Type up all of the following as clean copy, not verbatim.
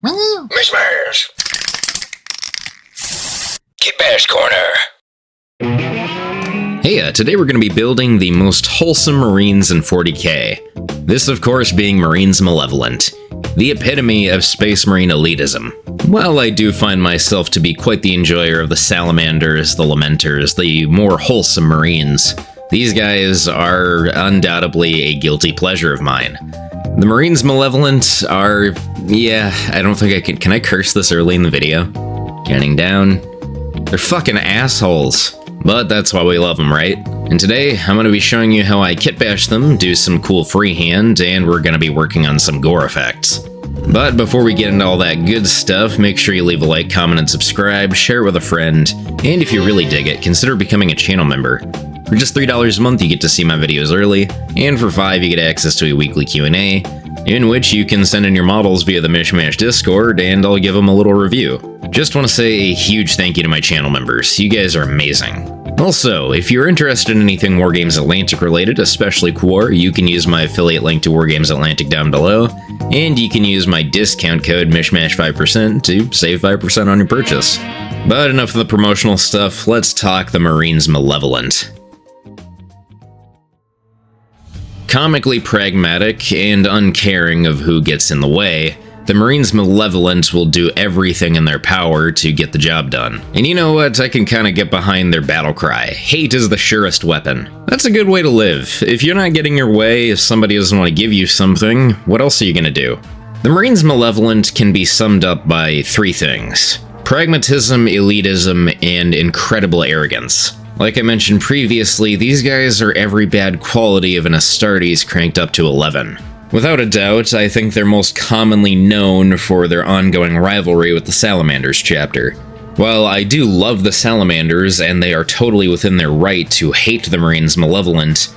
Mishmash! Kitbash Corner! Hey, today we're going to be building the most wholesome Marines in 40k. This, of course, being Marines Malevolent, the epitome of Space Marine elitism. While I do find myself to be quite the enjoyer of the Salamanders, the Lamenters, the more wholesome Marines, these guys are undoubtedly a guilty pleasure of mine. The Marines Malevolent are, I don't think I can I curse this early in the video? Counting down. They're fucking assholes. But that's why we love them, right? And today, I'm going to be showing you how I kitbash them, do some cool freehand, and we're going to be working on some gore effects. But before we get into all that good stuff, make sure you leave a like, comment, and subscribe, share it with a friend, and if you really dig it, consider becoming a channel member. For just $3 a month, you get to see my videos early, and for $5, you get access to a weekly Q&A, in which you can send in your models via the Mishmash Discord, and I'll give them a little review. Just want to say a huge thank you to my channel members. You guys are amazing. Also, if you're interested in anything Wargames Atlantic related, especially Gore, you can use my affiliate link to Wargames Atlantic down below, and you can use my discount code MISHMASH5% to save 5% on your purchase. But enough of the promotional stuff, let's talk the Marines Malevolent. Comically pragmatic and uncaring of who gets in the way, the Marines Malevolent will do everything in their power to get the job done. And you know what, I can kinda get behind their battle cry, hate is the surest weapon. That's a good way to live. If you're not getting your way, if somebody doesn't want to give you something, what else are you gonna do? The Marines Malevolent can be summed up by three things: pragmatism, elitism, and incredible arrogance. Like I mentioned previously, these guys are every bad quality of an Astartes cranked up to 11. Without a doubt, I think they're most commonly known for their ongoing rivalry with the Salamanders chapter. While I do love the Salamanders, and they are totally within their right to hate the Marines Malevolent,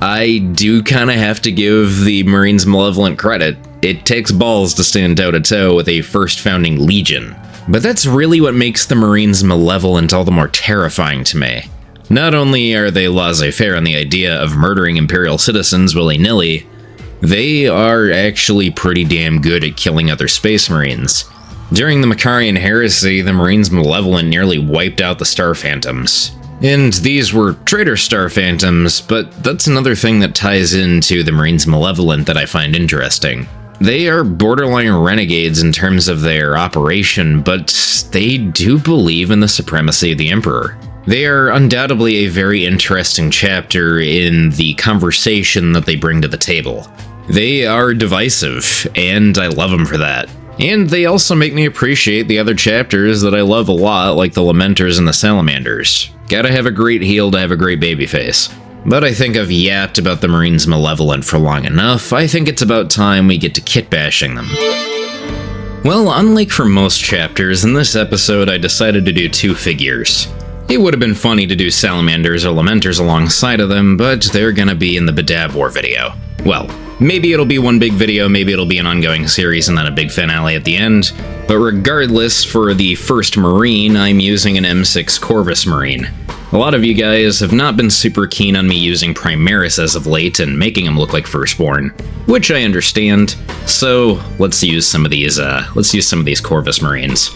I do kinda have to give the Marines Malevolent credit. It takes balls to stand toe-to-toe with a first founding legion. But that's really what makes the Marines Malevolent all the more terrifying to me. Not only are they laissez-faire on the idea of murdering Imperial citizens willy-nilly, they are actually pretty damn good at killing other Space Marines. During the Makarian Heresy, the Marines Malevolent nearly wiped out the Star Phantoms. And these were traitor Star Phantoms, but that's another thing that ties into the Marines Malevolent that I find interesting. They are borderline renegades in terms of their operation, but they do believe in the supremacy of the Emperor. They are undoubtedly a very interesting chapter in the conversation that they bring to the table. They are divisive, and I love them for that. And they also make me appreciate the other chapters that I love a lot, like the Lamenters and the Salamanders. Gotta have a great heel to have a great babyface. But I think I've yapped about the Marines Malevolent for long enough. I think it's about time we get to kitbashing them. Well, unlike for most chapters, in this episode I decided to do two figures. It would have been funny to do Salamanders or Lamenters alongside of them, but they're gonna be in the Badab War video. Well, maybe it'll be one big video, maybe it'll be an ongoing series and then a big finale at the end, but regardless, for the first Marine, I'm using an M6 Corvus Marine. A lot of you guys have not been super keen on me using Primaris as of late and making them look like Firstborn, which I understand, so let's use some of these Corvus Marines.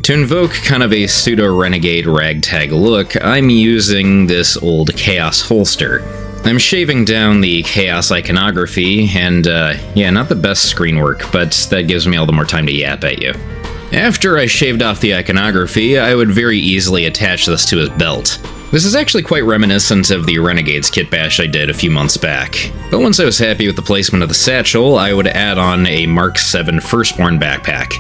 To invoke kind of a pseudo-renegade ragtag look, I'm using this old Chaos holster. I'm shaving down the Chaos iconography, and not the best screen work, but that gives me all the more time to yap at you. After I shaved off the iconography, I would very easily attach this to his belt. This is actually quite reminiscent of the Renegades kitbash I did a few months back. But once I was happy with the placement of the satchel, I would add on a Mark 7 Firstborn backpack.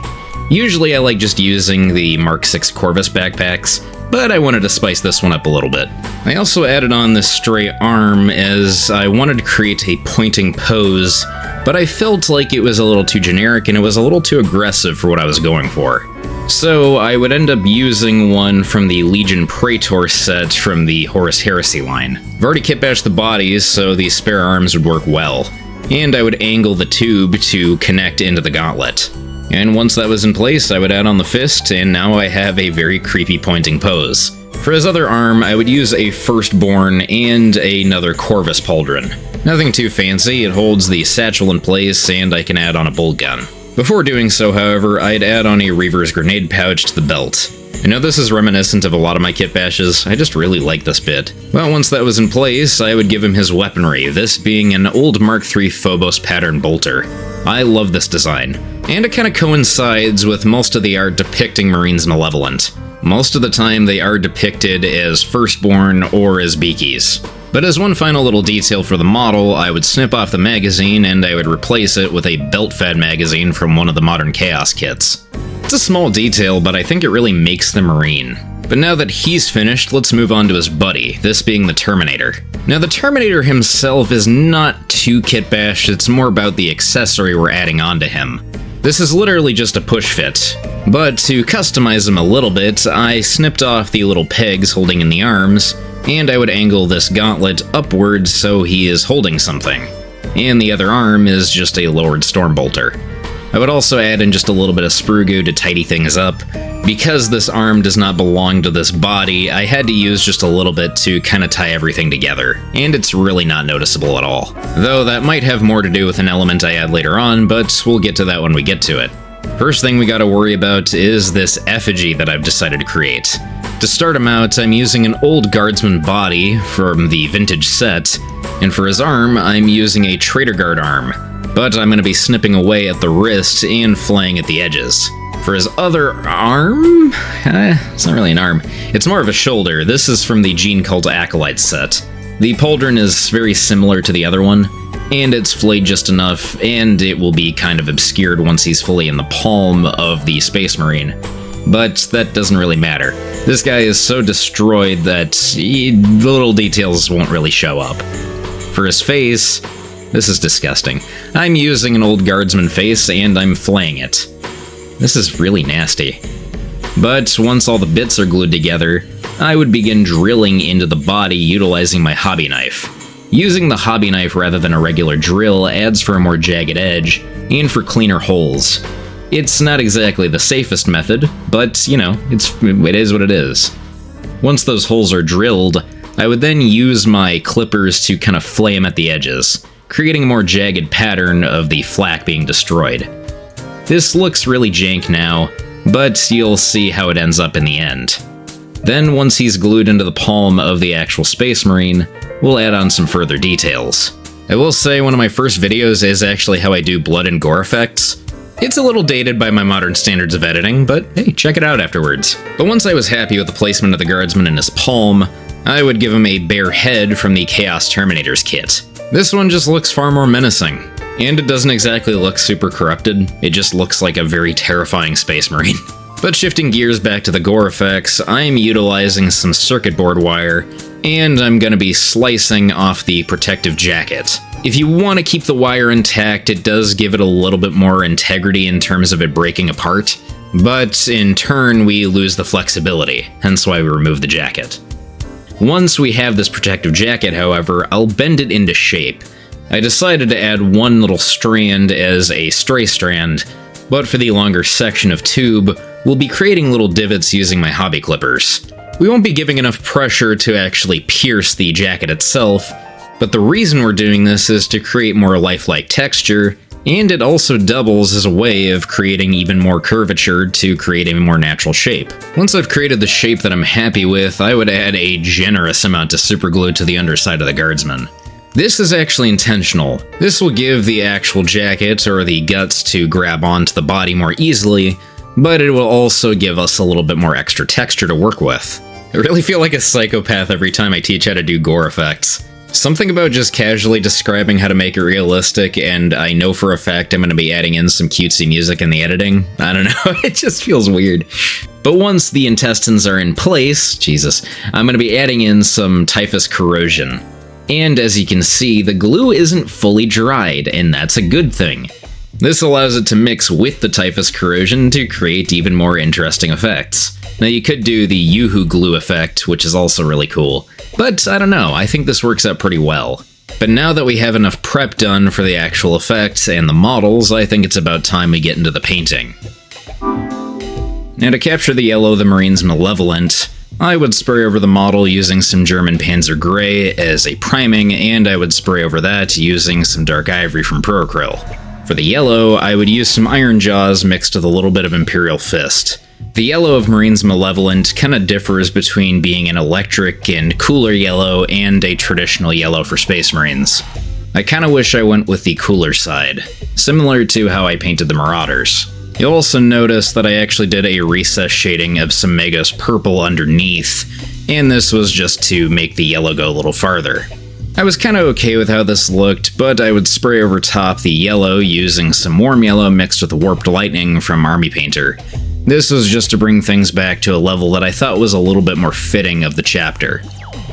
Usually I like just using the Mark 6 Corvus backpacks, but I wanted to spice this one up a little bit. I also added on this stray arm as I wanted to create a pointing pose, but I felt like it was a little too generic and it was a little too aggressive for what I was going for. So I would end up using one from the Legion Praetor set from the Horus Heresy line. I've already kitbashed the bodies, so the spare arms would work well. And I would angle the tube to connect into the gauntlet. And once that was in place, I would add on the fist, and now I have a very creepy pointing pose. For his other arm, I would use a Firstborn and another Corvus Pauldron. Nothing too fancy, it holds the satchel in place, and I can add on a bolt gun. Before doing so, however, I'd add on a Reaver's grenade pouch to the belt. I know this is reminiscent of a lot of my Kitbashes, I just really like this bit. Well, once that was in place, I would give him his weaponry, this being an old Mark III Phobos pattern bolter. I love this design, and it kinda coincides with most of the art depicting Marines Malevolent. Most of the time they are depicted as Firstborn or as Beakies. But as one final little detail for the model, I would snip off the magazine and I would replace it with a belt-fed magazine from one of the modern Chaos kits. It's a small detail, but I think it really makes the Marine. But now that he's finished, let's move on to his buddy, this being the Terminator. Now the Terminator himself is not too Kitbash, it's more about the accessory we're adding onto him. This is literally just a push fit, but to customize him a little bit, I snipped off the little pegs holding in the arms, and I would angle this gauntlet upwards so he is holding something, and the other arm is just a lowered Stormbolter. I would also add in just a little bit of sprue goo to tidy things up. Because this arm does not belong to this body, I had to use just a little bit to kinda tie everything together, and it's really not noticeable at all. Though that might have more to do with an element I add later on, but we'll get to that when we get to it. First thing we gotta worry about is this effigy that I've decided to create. To start him out, I'm using an old guardsman body from the vintage set, and for his arm, I'm using a traitor guard arm. But I'm going to be snipping away at the wrist and flaying at the edges. For his other arm? It's not really an arm. It's more of a shoulder. This is from the Gene Cult Acolyte set. The pauldron is very similar to the other one, and it's flayed just enough, and it will be kind of obscured once he's fully in the palm of the Space Marine. But that doesn't really matter. This guy is so destroyed that the little details won't really show up. For his face, this is disgusting. I'm using an old guardsman face and I'm flaying it. This is really nasty. But once all the bits are glued together, I would begin drilling into the body utilizing my hobby knife. Using the hobby knife rather than a regular drill adds for a more jagged edge and for cleaner holes. It's not exactly the safest method, but you know, it is what it is. Once those holes are drilled, I would then use my clippers to kind of flay them at the edges, creating a more jagged pattern of the flak being destroyed. This looks really jank now, but you'll see how it ends up in the end. Then once he's glued into the palm of the actual Space Marine, we'll add on some further details. I will say one of my first videos is actually how I do blood and gore effects. It's a little dated by my modern standards of editing, but hey, check it out afterwards. But once I was happy with the placement of the guardsman in his palm, I would give him a bare head from the Chaos Terminators kit. This one just looks far more menacing, and it doesn't exactly look super corrupted, it just looks like a very terrifying Space Marine. But shifting gears back to the gore effects, I'm utilizing some circuit board wire, and I'm gonna be slicing off the protective jacket. If you want to keep the wire intact, it does give it a little bit more integrity in terms of it breaking apart, but in turn we lose the flexibility, hence why we remove the jacket. Once we have this protective jacket, however, I'll bend it into shape. I decided to add one little strand as a stray strand, but for the longer section of tube, we'll be creating little divots using my hobby clippers. We won't be giving enough pressure to actually pierce the jacket itself, but the reason we're doing this is to create more lifelike texture, and it also doubles as a way of creating even more curvature to create a more natural shape. Once I've created the shape that I'm happy with, I would add a generous amount of superglue to the underside of the guardsman. This is actually intentional. This will give the actual jacket or the guts to grab onto the body more easily, but it will also give us a little bit more extra texture to work with. I really feel like a psychopath every time I teach how to do gore effects. Something about just casually describing how to make it realistic, and I know for a fact I'm going to be adding in some cutesy music in the editing. I don't know, it just feels weird. But once the intestines are in place, Jesus, I'm going to be adding in some typhus corrosion. And as you can see, the glue isn't fully dried, and that's a good thing. This allows it to mix with the typhus corrosion to create even more interesting effects. Now you could do the Yoo-hoo glue effect, which is also really cool, but I don't know, I think this works out pretty well. But now that we have enough prep done for the actual effects and the models, I think it's about time we get into the painting. Now to capture the yellow of the Marines Malevolent, I would spray over the model using some German Panzer Grey as a priming, and I would spray over that using some Dark Ivory from Procryl. For the yellow, I would use some Iron Jaws mixed with a little bit of Imperial Fist. The yellow of Marines Malevolent kinda differs between being an electric and cooler yellow and a traditional yellow for Space Marines. I kinda wish I went with the cooler side, similar to how I painted the Marauders. You'll also notice that I actually did a recess shading of some Magos purple underneath, and this was just to make the yellow go a little farther. I was kinda okay with how this looked, but I would spray over top the yellow using some warm yellow mixed with warped lightning from Army Painter. This was just to bring things back to a level that I thought was a little bit more fitting of the chapter.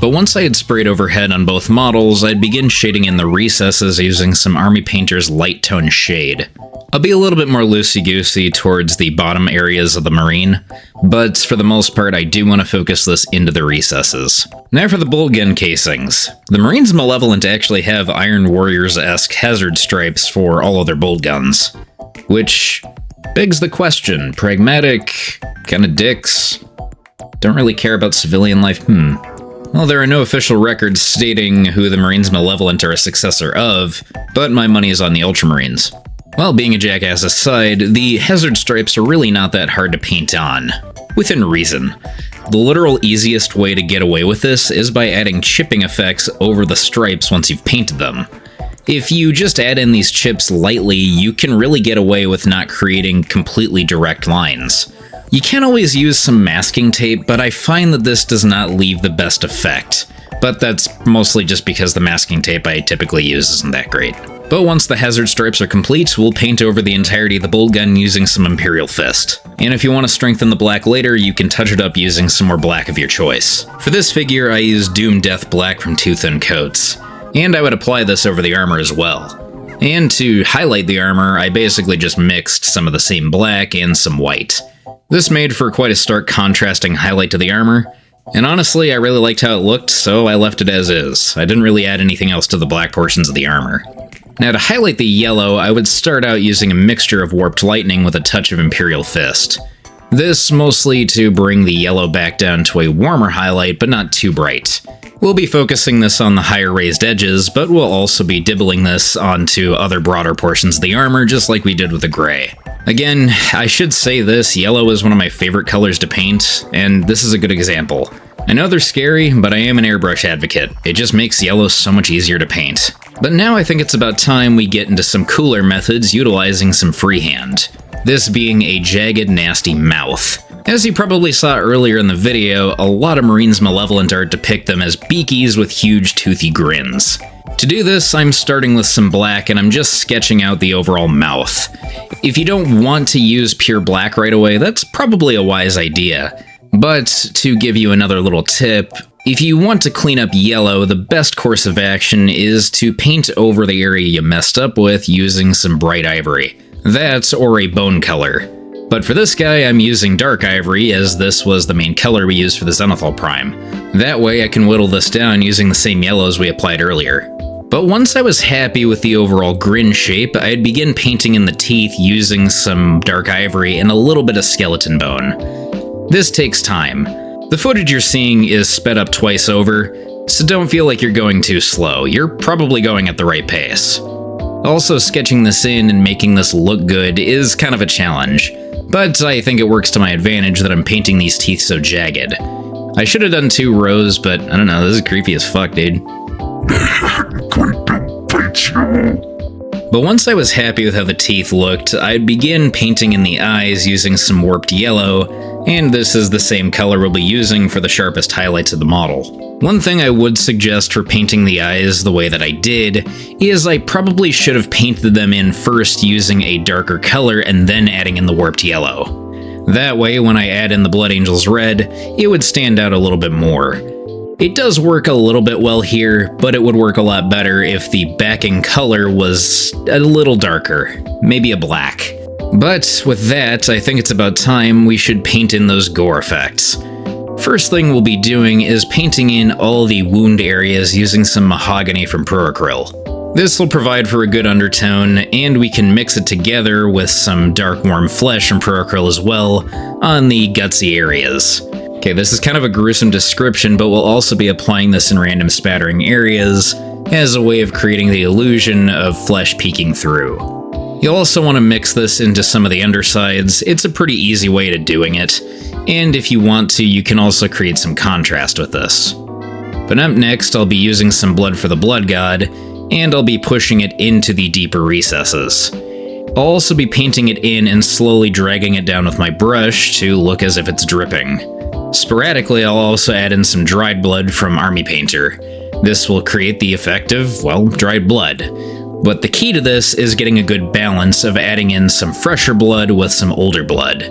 But once I had sprayed overhead on both models, I'd begin shading in the recesses using some Army Painter's light tone shade. I'll be a little bit more loosey-goosey towards the bottom areas of the Marine, but for the most part I do want to focus this into the recesses. Now for the bolt gun casings. The Marines Malevolent actually have Iron Warriors-esque hazard stripes for all of their bolt guns, which begs the question, pragmatic, kinda dicks, don't really care about civilian life, Well, there are no official records stating who the Marines Malevolent are a successor of, but my money is on the Ultramarines. Well, being a jackass aside, the hazard stripes are really not that hard to paint on, within reason. The literal easiest way to get away with this is by adding chipping effects over the stripes once you've painted them. If you just add in these chips lightly, you can really get away with not creating completely direct lines. You can always use some masking tape, but I find that this does not leave the best effect. But that's mostly just because the masking tape I typically use isn't that great. But once the hazard stripes are complete, we'll paint over the entirety of the bolt gun using some Imperial Fist. And if you want to strengthen the black later, you can touch it up using some more black of your choice. For this figure, I used Doom Death Black from Two Thin Coats, and I would apply this over the armor as well. And to highlight the armor, I basically just mixed some of the same black and some white. This made for quite a stark contrasting highlight to the armor, and honestly I really liked how it looked, so I left it as is. I didn't really add anything else to the black portions of the armor. Now to highlight the yellow, I would start out using a mixture of Warped Lightning with a touch of Imperial Fist. This mostly to bring the yellow back down to a warmer highlight, but not too bright. We'll be focusing this on the higher raised edges, but we'll also be dibbling this onto other broader portions of the armor, just like we did with the gray. Again, I should say this, yellow is one of my favorite colors to paint, and this is a good example. I know they're scary, but I am an airbrush advocate. It just makes yellow so much easier to paint. But now I think it's about time we get into some cooler methods utilizing some freehand. This being a jagged, nasty mouth. As you probably saw earlier in the video, a lot of Marines Malevolent art depict them as beakies with huge toothy grins. To do this, I'm starting with some black and I'm just sketching out the overall mouth. If you don't want to use pure black right away, that's probably a wise idea. But to give you another little tip, if you want to clean up yellow, the best course of action is to paint over the area you messed up with using some bright ivory. That or a bone color. But for this guy, I'm using dark ivory, as this was the main color we used for the Zenithal Prime. That way I can whittle this down using the same yellows we applied earlier. But once I was happy with the overall grin shape, I'd begin painting in the teeth using some dark ivory and a little bit of skeleton bone. This takes time. The footage you're seeing is sped up twice over, so don't feel like you're going too slow. You're probably going at the right pace. Also, sketching this in and making this look good is kind of a challenge, but I think it works to my advantage that I'm painting these teeth so jagged. I should have done 2 rows, but I don't know, this is creepy as fuck, dude. But once I was happy with how the teeth looked, I'd begin painting in the eyes using some warped yellow, and this is the same color we'll be using for the sharpest highlights of the model. One thing I would suggest for painting the eyes the way that I did is I probably should have painted them in first using a darker color and then adding in the warped yellow. That way, when I add in the Blood Angel's red, it would stand out a little bit more. It does work a little bit well here, but it would work a lot better if the backing color was a little darker, maybe a black. But with that, I think it's about time we should paint in those gore effects. First thing we'll be doing is painting in all the wound areas using some mahogany from Proacryl. This will provide for a good undertone, and we can mix it together with some dark warm flesh from Proacryl as well on the gutsy areas. Okay, this is kind of a gruesome description, but we'll also be applying this in random spattering areas as a way of creating the illusion of flesh peeking through. You'll also want to mix this into some of the undersides. It's a pretty easy way to doing it, and if you want to, you can also create some contrast with this. But up next, I'll be using some blood for the blood god, and I'll be pushing it into the deeper recesses. I'll also be painting it in and slowly dragging it down with my brush to look as if it's dripping. Sporadically, I'll also add in some dried blood from Army Painter. This will create the effect of, well, dried blood. But the key to this is getting a good balance of adding in some fresher blood with some older blood.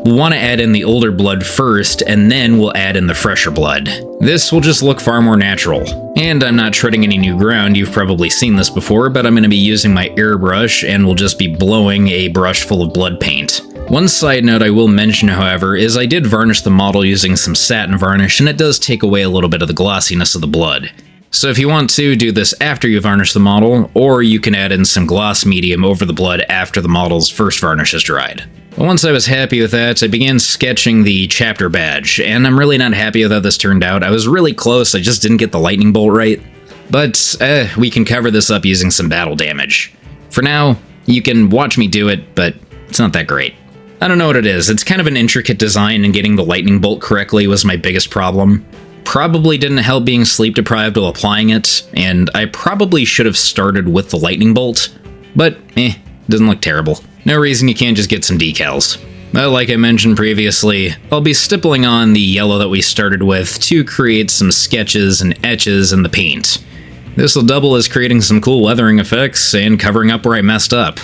We'll want to add in the older blood first, and then we'll add in the fresher blood. This will just look far more natural. And I'm not treading any new ground, you've probably seen this before, but I'm going to be using my airbrush and will just be blowing a brush full of blood paint. One side note I will mention, however, is I did varnish the model using some satin varnish, and it does take away a little bit of the glossiness of the blood. So if you want to, do this after you varnish the model, or you can add in some gloss medium over the blood after the model's first varnish is dried. But once I was happy with that, I began sketching the chapter badge, and I'm really not happy with how this turned out. I was really close, I just didn't get the lightning bolt right. But, we can cover this up using some battle damage. For now, you can watch me do it, but it's not that great. I don't know what it is, it's kind of an intricate design, and getting the lightning bolt correctly was my biggest problem. Probably didn't help being sleep deprived while applying it, and I probably should have started with the lightning bolt, but doesn't look terrible. No reason you can't just get some decals. But like I mentioned previously, I'll be stippling on the yellow that we started with to create some sketches and etches in the paint. This will double as creating some cool weathering effects and covering up where I messed up.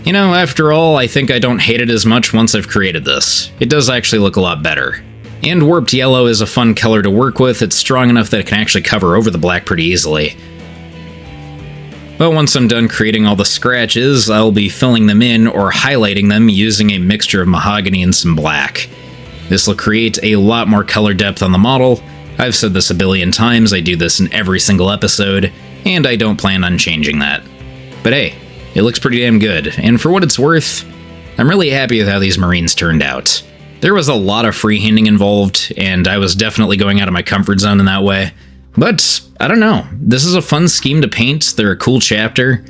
You know, after all, I think I don't hate it as much once I've created this. It does actually look a lot better. And warped yellow is a fun color to work with, it's strong enough that it can actually cover over the black pretty easily. But once I'm done creating all the scratches, I'll be filling them in or highlighting them using a mixture of mahogany and some black. This will create a lot more color depth on the model. I've said this a billion times, I do this in every single episode, and I don't plan on changing that. But hey, it looks pretty damn good, and for what it's worth, I'm really happy with how these Marines turned out. There was a lot of freehanding involved, and I was definitely going out of my comfort zone in that way. But, I don't know, this is a fun scheme to paint, they're a cool chapter,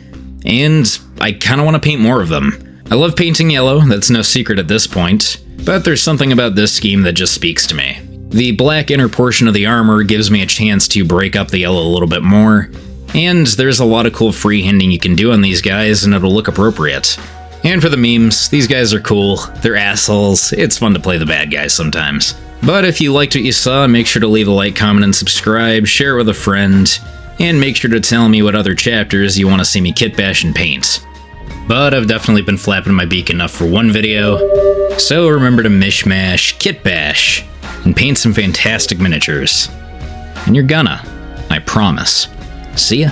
and I kinda want to paint more of them. I love painting yellow, that's no secret at this point, but there's something about this scheme that just speaks to me. The black inner portion of the armor gives me a chance to break up the yellow a little bit more, and there's a lot of cool freehanding you can do on these guys, and it'll look appropriate. And for the memes, these guys are cool, they're assholes, it's fun to play the bad guys sometimes. But if you liked what you saw, make sure to leave a like, comment, and subscribe, share it with a friend, and make sure to tell me what other chapters you want to see me kitbash and paint. But I've definitely been flapping my beak enough for one video, so remember to mishmash, kitbash, and paint some fantastic miniatures. And you're gonna, I promise. See ya.